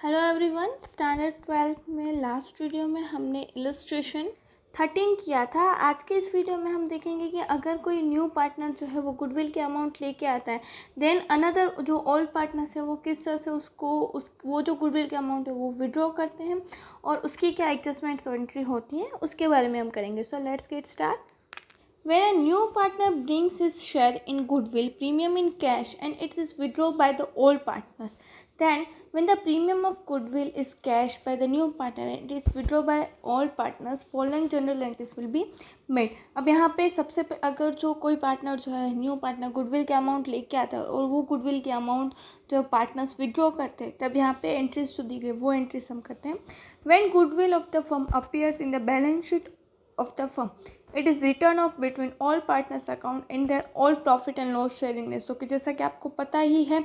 Hello everyone, standard 12th में last video में हमने इलस्ट्रेशन 13 किया था। आज के इस वीडियो में हम देखेंगे कि अगर कोई न्यू पार्टनर जो है वो गुडविल के अमाउंट लेके आता है, देन अनदर जो ओल्ड पार्टनर्स है वो किस तरह से वो जो गुडविल के अमाउंट है वो विड्रॉ करते हैं और उसकी क्या एडजस्टमेंट्स एंट्री होती है उसके बारे में हम करेंगे। So let's get start. When a new partner brings his share in goodwill premium in cash and it is withdrawn by the old partners, then when the premium of goodwill is cash by the new partner and it is withdrawn by all partners, following general entries will be made। अब यहाँ पे अगर जो कोई partner जो है new partner goodwill के amount लेके आता है और वो गुडविल के अमाउंट जो पार्टनर्स विड्रॉ करते हैं, तब यहाँ पे एंट्रीज जो दी गई वो एंट्रीज हम करते हैं। When goodwill of the firm appears in the balance sheet of the firm, it is return of between all partners account in their all profit and loss sharing ratio. कि जैसा कि आपको पता ही है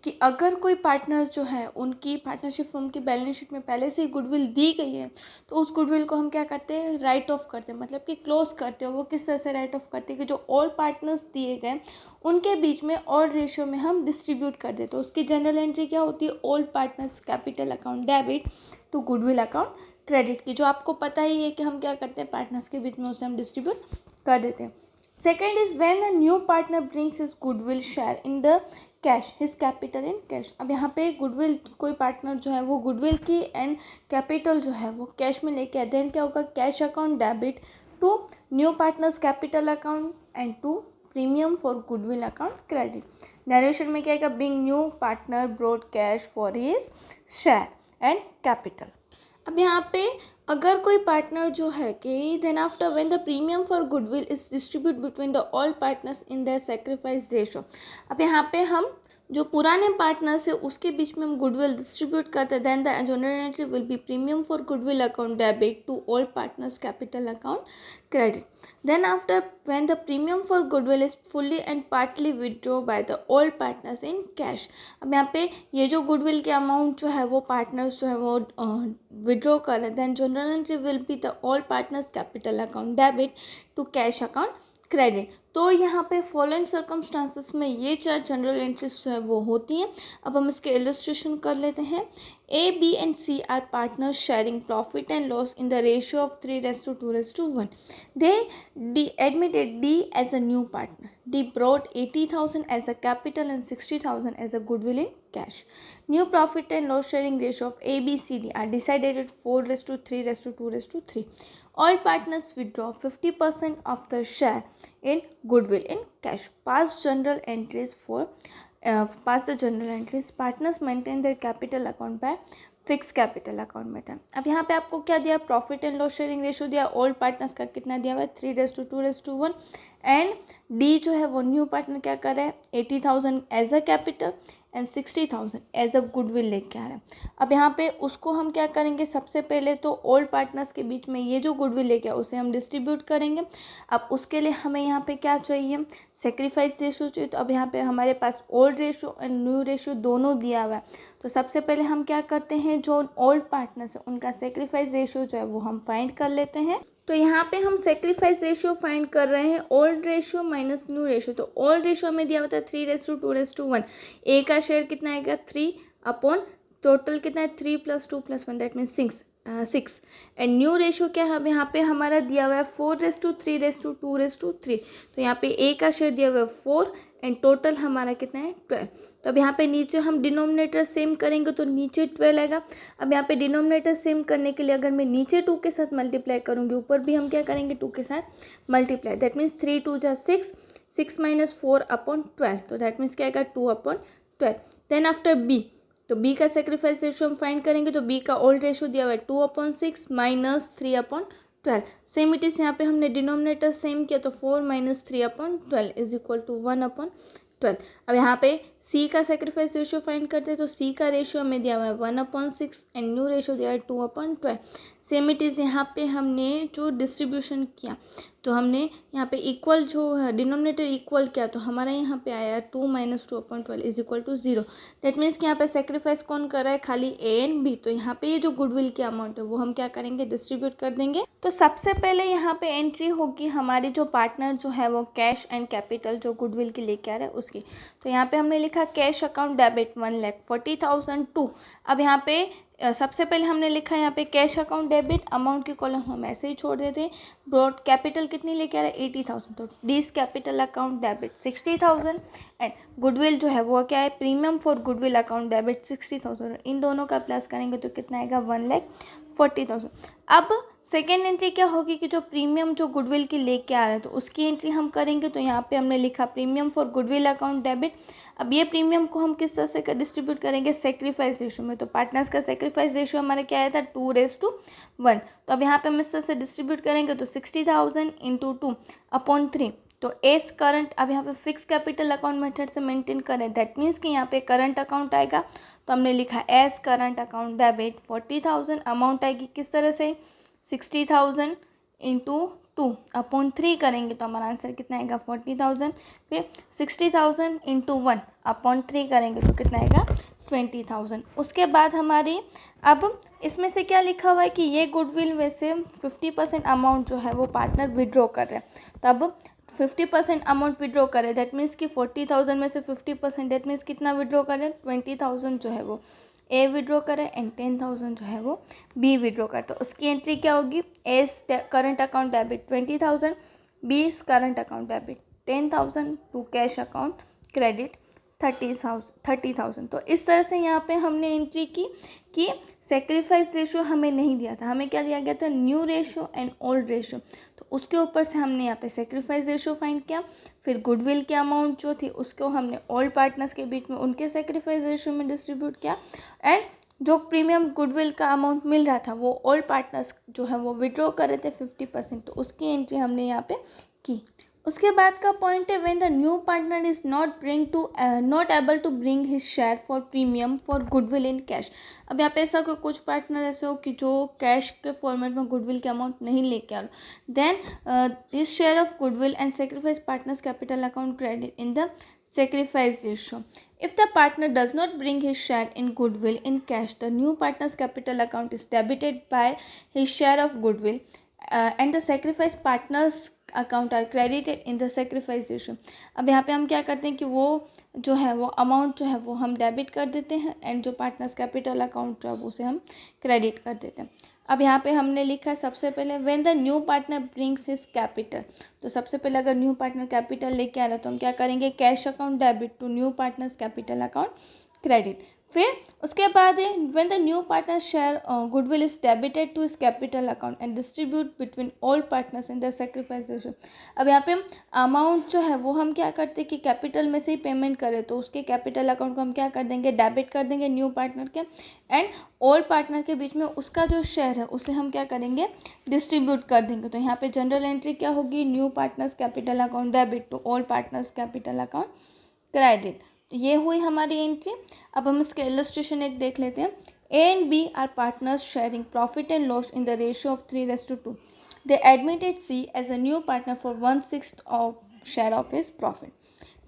कि अगर कोई पार्टनर्स जो है उनकी पार्टनरशिप फर्म की बैलेंस शीट में पहले से ही गुडविल दी गई है, तो उस गुडविल को हम क्या करते हैं, राइट ऑफ करते हैं, मतलब कि क्लोज करते हैं। वो किस तरह से राइट ऑफ करते हैं कि जो ऑल पार्टनर्स दिए गए उनके बीच में ऑल रेशियो में हम डिस्ट्रीब्यूट कर देते हैं। उसकी जनरल एंट्री क्या होती है, all partners capital account debit to goodwill account credit की, जो आपको पता ही है कि हम क्या करते हैं, पार्टनर्स के बीच में उसे हम डिस्ट्रीब्यूट कर देते हैं। Second is when a new partner brings his goodwill share in the cash his capital in cash. अब यहाँ पे गुडविल कोई पार्टनर जो है वो गुडविल की एंड कैपिटल जो है वो कैश में लेके आए, देन क्या होगा, cash account debit to new partners capital account and to premium for goodwill account credit. Narration में क्या आएगा, being new partner brought cash for his share and capital. अब यहाँ पे अगर कोई पार्टनर जो है कि then after when the premium for goodwill is distribute between the all partners in their sacrifice ratio. अब यहाँ पे हम जो पुराने पार्टनर्स है उसके बीच में हम गुडविल डिस्ट्रीब्यूट करते हैं, then the general entry will be premium for goodwill account debit to all partners capital account credit. Then after when the premium for goodwill is fully and partly withdraw by the all partners in cash. अब यहाँ पे ये जो goodwill के amount जो है वो partners जो है वो विड्रॉ कर रहे हैं, then general entry will be the all partners capital account debit to cash account credit. तो यहाँ पे फॉलोइंग सर्कमस्टांसेस में ये चार जनरल एंट्रीज जो है वो होती हैं। अब हम इसके इलस्ट्रेशन कर लेते हैं। A, B and C are partners sharing profit and loss in the ratio of 3:2:1. They admitted D as a new partner. D brought 80,000 as a capital and 60,000 as a goodwill in cash. New profit and loss sharing ratio of A, B, C, D are decided at 4:3:2:3. All partners withdraw 50% of the share in goodwill in cash. Past general entries partners maintain their capital account by fix capital account method. अब यहाँ पे आपको क्या दिया, profit and loss sharing ratio दिया, old partners का कितना दिया हुआ है 3:2:1 एंड डी जो है वो न्यू पार्टनर क्या कर रहा है 80,000 as a capital and 60,000 as a goodwill लेके आ रहा है। अब यहाँ पे उसको हम क्या करेंगे, सबसे पहले तो ओल्ड पार्टनर्स के बीच में ये जो गुडविल लेके आया उसे हम डिस्ट्रीब्यूट करेंगे। अब उसके लिए हमें यहाँ पे क्या चाहिए, सेक्रीफाइस रेशियो चाहिए। तो अब यहाँ पे हमारे पास old ratio and new ratio दोनों दिया हुआ है। तो सबसे पहले हम क्या करते हैं, जो ओल्ड पार्टनर्स है उनका सेक्रीफाइस रेशियो जो है वो हम फाइंड कर लेते हैं। तो यहाँ पे हम सेक्रीफाइस रेशियो फाइंड कर रहे हैं, old ratio minus new ratio. तो ओल्ड रेशियो में दिया हुआ था 3:2:1। ए का शेयर कितना आएगा 3 अपॉन टोटल कितना है 3 + 2 + 1 that means 6 and new ratio क्या है, अब यहाँ पे हमारा दिया हुआ है 4:3:2:3। तो यहाँ पे ए का शेयर दिया हुआ है 4 एंड टोटल हमारा कितना है 12। तो अब यहाँ पे नीचे हम डिनोमिनेटर सेम करेंगे तो नीचे 12 आएगा। अब यहाँ पे डिनोमिनेटर सेम करने के लिए अगर मैं नीचे 2 के साथ मल्टीप्लाई करूँगी, ऊपर भी हम क्या करेंगे 2 के साथ मल्टीप्लाई, दैट मीन्स 3 × 2 = 6, 6 - 4 अपॉन 12। तो दैट मीन्स क्या आएगा 2/12। देन आफ्टर बी, तो बी का सेक्रीफाइस रेशियो हम फाइंड करेंगे। तो बी का ओल्ड रेशियो दिया हुआ है 2/6 - 3/12। सेम इट इज यहाँ पे हमने डिनोमिनेटर सेम किया, तो 4 - 3/12 इज इक्वल टू 1/12। अब यहाँ पे सी का सेक्रीफाइस रेशियो फाइंड करते हैं। तो सी का रेशियो हमें दिया हुआ है 1/6 एंड न्यू रेशियो दिया है 2/12। सेम इट इज़ यहाँ पे हमने जो डिस्ट्रीब्यूशन किया तो हमने यहाँ पे इक्वल जो है डिनोमिनेटर इक्वल किया तो हमारा यहाँ पे आया 2 - 2/12 is equal to 0। That means कि यहाँ पे सेक्रीफाइस कौन कर रहा है, खाली ए एंड बी। तो यहाँ पे ये जो गुडविल की अमाउंट है वो हम क्या करेंगे, डिस्ट्रीब्यूट कर देंगे। तो सबसे पहले यहाँ पे एंट्री होगी हमारी जो पार्टनर जो है वो कैश एंड कैपिटल जो गुडविल की लेके आ रहा है उसकी। तो यहाँ पे हमने लिखा कैश अकाउंट डेबिट 1,40,000 टू। अब यहाँ पे सबसे पहले हमने लिखा यहाँ पे कैश अकाउंट डेबिट, अमाउंट की कॉलम हम ऐसे ही छोड़ देते हैं। ब्रॉड कैपिटल कितनी लेके आ रहा है 80,000, तो डीज capital account debit 60,000 and goodwill जो है वो क्या है, premium for goodwill account debit 60,000। इन दोनों का प्लस करेंगे तो कितना आएगा 1,40,000। अब सेकेंड एंट्री क्या होगी कि जो प्रीमियम जो गुडविल की लेके आ रहा है तो उसकी एंट्री हम करेंगे। तो यहाँ पे हमने लिखा premium for goodwill account debit. अब ये प्रीमियम को हम किस तरह से डिस्ट्रीब्यूट करेंगे, सेक्रीफाइस रेशियो में। तो पार्टनर्स का सेक्रीफाइस रेशियो हमारा क्या आया था 2:1। तो अब यहाँ पे हम इस तरह से डिस्ट्रीब्यूट करेंगे तो 60,000 × 2/3। तो एज करंट, अब यहाँ पे फिक्स कैपिटल अकाउंट मेथड से मेंटेन करें, दैट मीन्स कि यहाँ पे करंट अकाउंट आएगा। तो हमने लिखा A's current account debit 40,000, amount आएगी किस तरह से 60,000 × 2/3 करेंगे तो हमारा आंसर कितना आएगा 40,000। फिर 60,000 × 1/3 करेंगे तो कितना आएगा 20,000। उसके बाद हमारी अब इसमें से क्या लिखा हुआ है कि ये गुडविल वैसे 50% अमाउंट जो है वो पार्टनर विड्रॉ कर रहे हैं। तो अब 50% अमाउंट विड्रॉ करें, दैट मीन्स कि 40,000 में से 50% दैट मीन्स कितना विड्रॉ करें 20,000 जो है वो ए विड्रॉ करें एंड 10,000 जो है वो बी विड्रॉ करें। तो उसकी एंट्री क्या होगी, A's current account debit 20,000, B current account debit 10,000 to cash account credit 30,000। तो इस तरह से यहाँ पे हमने एंट्री की कि सेक्रीफाइस रेशियो हमें नहीं दिया था, हमें क्या दिया गया था new ratio and old ratio. तो उसके ऊपर से हमने यहाँ पे सेक्रीफाइस रेशियो फाइंड किया। फिर गुडविल की अमाउंट जो थी उसको हमने ओल्ड पार्टनर्स के बीच में उनके सेक्रीफाइस रेशियो में डिस्ट्रीब्यूट किया एंड जो प्रीमियम गुडविल का अमाउंट मिल रहा था वो ओल्ड पार्टनर्स जो है वो विड्रॉ कर रहे थे 50%। तो उसकी एंट्री हमने यहाँ पे की। उसके बाद का पॉइंट है when the new partner is not able to bring his share for premium for goodwill in cash. अब यहाँ पे ऐसा कुछ पार्टनर ऐसे हो कि जो कैश के फॉर्मेट में गुडविल के अमाउंट नहीं लेके आ रहा, then his share of goodwill and sacrifice partners capital account credit in the sacrifice ratio. If the partner does not bring his share in goodwill in cash, the new partner's capital account is debited by his share of goodwill and the sacrifice partner's account are credited in the sacrifice ratio. अब यहाँ पे हम क्या करते हैं कि वो जो है वो अमाउंट जो है वो हम डेबिट कर देते हैं एंड जो पार्टनर्स कैपिटल अकाउंट जो है उसे हम क्रेडिट कर देते हैं। अब यहाँ पे हमने लिखा सबसे पहले when the new partner brings his capital. तो सबसे पहले अगर न्यू पार्टनर कैपिटल लेके आ रहा है तो हम क्या करेंगे, cash account debit to new partners capital account credit. फिर उसके बाद है when the new partner share goodwill is debited to his capital account and distribute between all partners in the sacrifice ratio. अब यहाँ पे अमाउंट जो है वो हम क्या करते हैं कि कैपिटल में से ही पेमेंट करें तो उसके कैपिटल अकाउंट को हम क्या कर देंगे, डेबिट कर देंगे न्यू पार्टनर के एंड ऑल पार्टनर के बीच में उसका जो शेयर है उसे हम क्या करेंगे, डिस्ट्रीब्यूट कर देंगे। तो यहाँ पे जनरल एंट्री क्या होगी, new partners capital account debit to all partners capital account credit. ये हुई हमारी एंट्री। अब हम इसके इलस्ट्रेशन एक देख लेते हैं। A and B are partners sharing profit and loss in the ratio of 3:2। They admitted C as a new partner for 1/6 of share of his profit.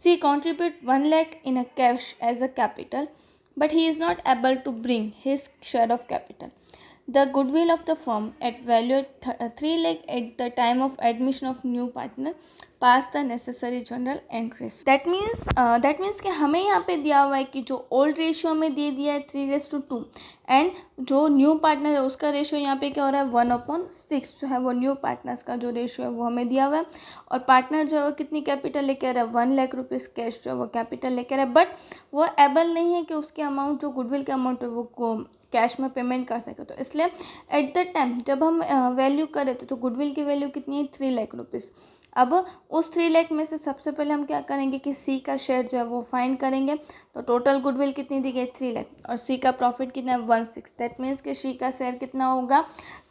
C contribute 1 lakh in a cash as a capital, but he is not able to bring his share of capital. The goodwill of the firm at value 3 lakh at the time of admission of new partner pass the necessary journal entries. That means कि हमें यहाँ पे दिया हुआ है कि जो old ratio हमें दे दिया है 3:2 एंड जो न्यू पार्टनर है उसका रेशियो यहाँ पे क्या हो रहा है 1/6 जो है वो न्यू पार्टनर्स का जो रेशियो है वो हमें दिया हुआ है। और पार्टनर जो है वो कितनी कैपिटल लेके आ रहा है 1 लाख रुपीज़ कैश जो है वो कैपिटल लेके आ रहा है, बट वो एबल नहीं है कि उसके अमाउंट जो गुडविल का अमाउंट है वो कैश में पेमेंट कर सके। तो इसलिए एट द टाइम जब हम वैल्यू कर रहे थे तो गुडविल की वैल्यू कितनी है 3 लाख रुपीज़। अब उस 3 लाख में से सबसे पहले हम क्या करेंगे कि सी का शेयर जो है वो फाइंड करेंगे। तो टोटल गुडविल कितनी दी गई 3 लाख और सी का प्रॉफिट कितना है 1/6। दैट मीन्स कि सी का शेयर कितना होगा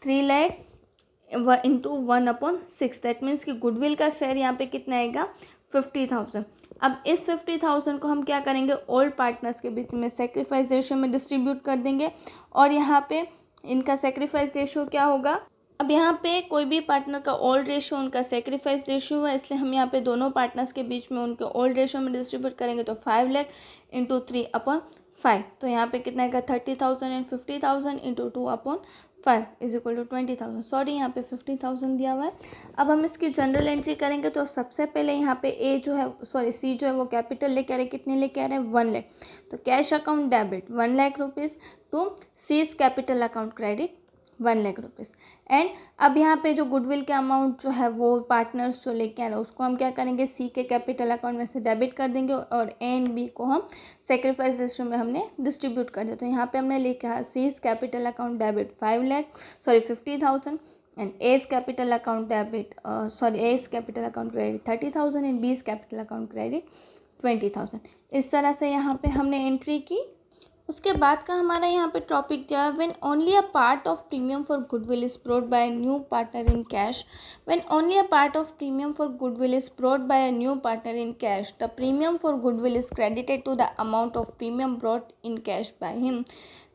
3 लाख × 1/6। दैट मीन्स कि गुडविल का शेयर यहाँ पे कितना आएगा 50,000। अब इस 50,000 को हम क्या करेंगे ओल्ड पार्टनर्स के बीच में सेक्रीफाइस रेशियो में डिस्ट्रीब्यूट कर देंगे और यहाँ पे इनका सेक्रीफाइस रेशियो क्या होगा। अब यहाँ पे कोई भी पार्टनर का ओल्ड रेशियो उनका सेक्रीफाइस रेशियो है, इसलिए हम यहाँ पे दोनों पार्टनर्स के बीच में उनके ओल्ड रेशियो में डिस्ट्रीब्यूट करेंगे तो 5 लाख इंटू 3/5। तो यहाँ पे कितना आएगा 30,000 and 50,000 into 2/5 is equal to 20,000। Sorry यहाँ पे 50,000 दिया हुआ है। अब हम इसकी जनरल एंट्री करेंगे तो सबसे पहले यहाँ पे सी जो है वो कैपिटल लेके आ रहे हैं, कितने लेके आ रहे हैं 1 लाख। तो cash account debit 1 lakh rupees to C's capital account credit 1 lakh rupees. And अब यहाँ पे जो गुडविल के अमाउंट जो है वो पार्टनर्स जो लेके आ रहे हैं उसको हम क्या करेंगे सी के कैपिटल अकाउंट में से डेबिट कर देंगे और ए एंड बी को हम सेक्रीफाइस रेशियो में हमने डिस्ट्रीब्यूट कर दिया। तो यहाँ पे हमने लिखा है C's capital account debit 50,000 and A's capital account debit A's capital account credit 30,000 and B's capital account credit 20,000। इस तरह से यहाँ पे हमने एंट्री की। उसके बाद का हमारा यहाँ पे टॉपिक क्या है, when only a part of premium for goodwill is brought by a new partner in cash. When only a part of premium for goodwill is brought by a new partner in cash, the premium for goodwill is credited to the amount of premium brought in cash by him.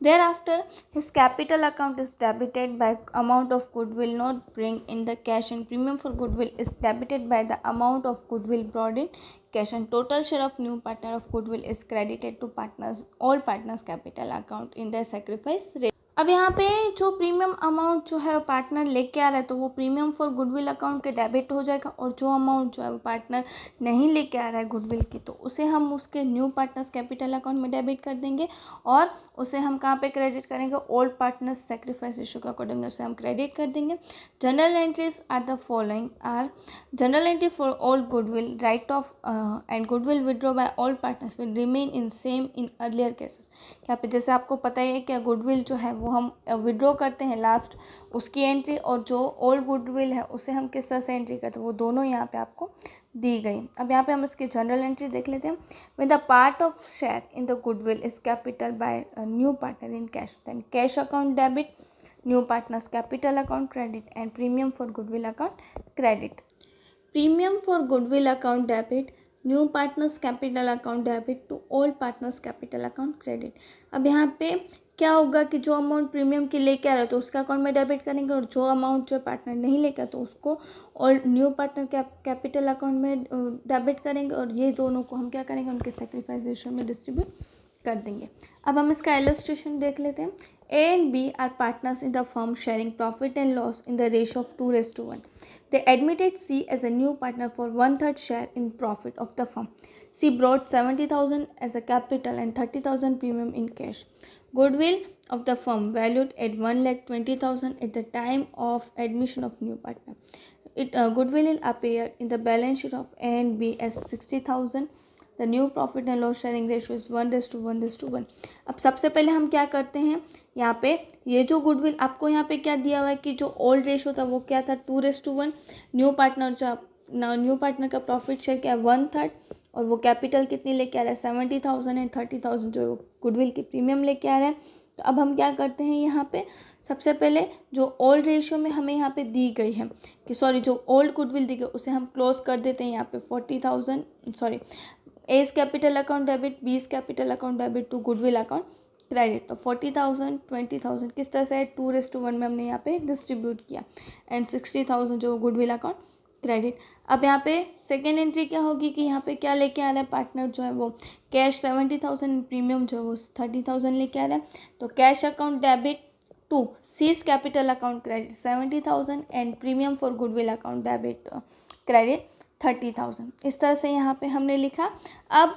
Thereafter, his capital account is debited by amount of goodwill not bring in the cash, and premium for goodwill is debited by the amount of goodwill brought in cash, and total share of new partner of goodwill is credited to all partners capital account in their sacrifice rate. अब यहाँ पे जो premium amount जो है partner लेके आ रहा है तो वो प्रीमियम फॉर गुडविल अकाउंट के डेबिट हो जाएगा, और जो अमाउंट जो है वो पार्टनर नहीं लेके आ रहा है गुडविल की तो उसे हम उसके न्यू पार्टनर्स कैपिटल अकाउंट में डेबिट कर देंगे, और उसे हम कहाँ पे क्रेडिट करेंगे ओल्ड पार्टनर्स सेक्रीफाइस रेशियो के अकॉर्डिंग उसे हम क्रेडिट कर देंगे। General entries are the following are general entry for old goodwill write off and goodwill withdraw by old partners will remain in same in earlier cases. यहाँ पे जैसे आपको पता ही है कि गुडविल जो है वो हम विड्रॉ करते हैं लास्ट उसकी एंट्री, और जो ओल्ड गुडविल है उसे हम किस तरह से एंट्री करते हैं वो दोनों यहाँ पे आपको दी गई। अब यहाँ पे हम इसकी जनरल एंट्री देख लेते हैं। When the part of share in the goodwill is capital by new partner in cash, then cash account debit, new partners capital account credit and premium for goodwill account credit. Premium for goodwill account debit, new partners capital account debit to old partners capital account credit. अब यहाँ पे क्या होगा कि जो amount premium की लेके आ रहा है तो उसका अकाउंट में डेबिट करेंगे, और जो अमाउंट जो पार्टनर नहीं लेकर तो उसको और न्यू पार्टनर कैपिटल अकाउंट में डेबिट करेंगे, और ये दोनों को हम क्या करेंगे उनके सेक्रीफाइस रेशियो में डिस्ट्रीब्यूट कर देंगे। अब हम इसका इलस्ट्रेशन देख लेते हैं। A and B are partners in the firm sharing profit and loss in the ratio of 2:1. They admitted C as a new partner for 1/3 share in profit of the firm. C brought 70,000 as a capital and 30,000 premium in cash. Goodwill of the firm valued at 1,20,000 at the time of admission of new partner. Goodwill appeared in the balance sheet of A and B as 60,000. The new profit and loss sharing ratio is 1:1:1। अब सबसे पहले हम क्या करते हैं, यहाँ पे ये जो गुडविल आपको यहाँ पे क्या दिया हुआ है कि जो ओल्ड रेशियो था वो क्या था 2:1। न्यू पार्टनर का प्रॉफिट शेयर क्या है 1/3, और वो कैपिटल कितनी लेके आ रहा है 70,000 एंड 30,000 जो गुडविल की प्रीमियम लेके आ रहा है। तो अब हम क्या करते हैं यहाँ पे सबसे पहले जो ओल्ड रेशियो में हमें यहाँ पे दी गई है कि जो ओल्ड गुडविल दी गई उसे हम क्लोज कर देते हैं यहाँ पे 40,000 A's capital account debit, B's capital account debit to goodwill account credit. तो 40,000 20,000 किस तरह से 2:1 में हमने यहाँ पे डिस्ट्रीब्यूट किया, एंड 60,000 जो गुडविल अकाउंट क्रेडिट। अब यहाँ पे सेकेंड एंट्री क्या होगी कि यहाँ पे क्या लेके आ रहा है पार्टनर जो है वो कैश 70,000, प्रीमियम जो है वो 30,000 लेके आ रहा है। तो cash account debit to C's capital account credit 70,000 and premium for goodwill account debit credit 30,000। इस तरह से यहाँ पे हमने लिखा। अब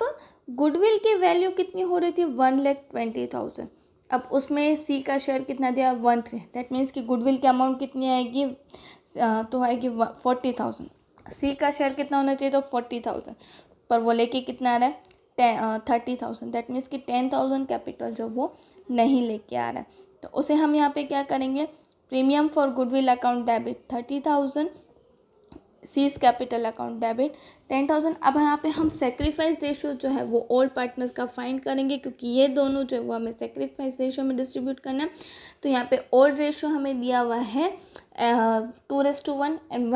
गुडविल की वैल्यू कितनी हो रही थी 1,20,000। अब उसमें सी का शेयर कितना दिया 1/3, दैट मीन्स कि गुडविल की अमाउंट कितनी आएगी तो आएगी 40,000। सी का शेयर कितना होना चाहिए तो 40,000, पर वो लेके कितना आ रहा है 30,000, दैट मीन्स कि 10,000 कैपिटल जो वो नहीं लेके आ रहा है। तो उसे हम यहाँ पे क्या करेंगे, premium for goodwill account debit 30,000, C's capital account debit 10,000। अब यहाँ पे हम सेक्रीफाइस रेशियो जो है वो ओल्ड पार्टनर्स का फाइंड करेंगे, क्योंकि ये दोनों जो है वो हमें सेक्रीफाइस रेशियो में डिस्ट्रीब्यूट करना है। तो यहाँ पे ओल्ड रेशियो हमें दिया हुआ है 2:1 एंड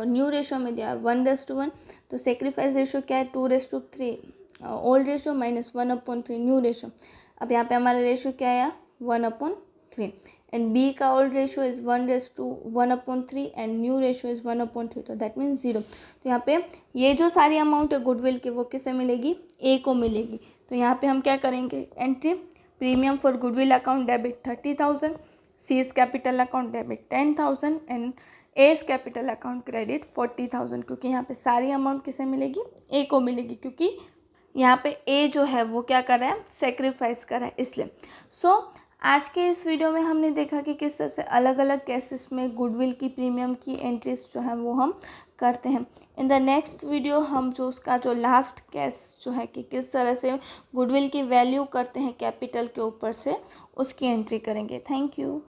न्यू रेशियो में दिया है 1:1। तो सेक्रीफाइस रेशियो क्या है 2:3, ओल्ड रेशियो -1/3 न्यू रेशियो। अब यहाँ पे हमारा रेशियो क्या आया 1/3। 3 एंड बी का old ratio is 1:1/3 and new ratio is 1/3, तो दैट मीन्स 0। तो यहाँ पे ये जो सारी अमाउंट है गुडविल की वो किसे मिलेगी, ए को मिलेगी। तो यहाँ पे हम क्या करेंगे, entry premium for goodwill account debit 30,000, C's capital account debit 10,000 and A's capital account credit 40,000, क्योंकि यहाँ पे सारी अमाउंट किसे मिलेगी, ए को मिलेगी, क्योंकि यहाँ पे ए जो है वो क्या कर रहा है, सेक्रीफाइस कर रहा है, इसलिए। सो आज के इस वीडियो में हमने देखा कि किस तरह से अलग अलग केसेस में गुडविल की प्रीमियम की एंट्रीज जो है वो हम करते हैं। इन द नेक्स्ट वीडियो हम जो उसका जो लास्ट केस जो है कि किस तरह से गुडविल की वैल्यू करते हैं कैपिटल के ऊपर से, उसकी एंट्री करेंगे। Thank you.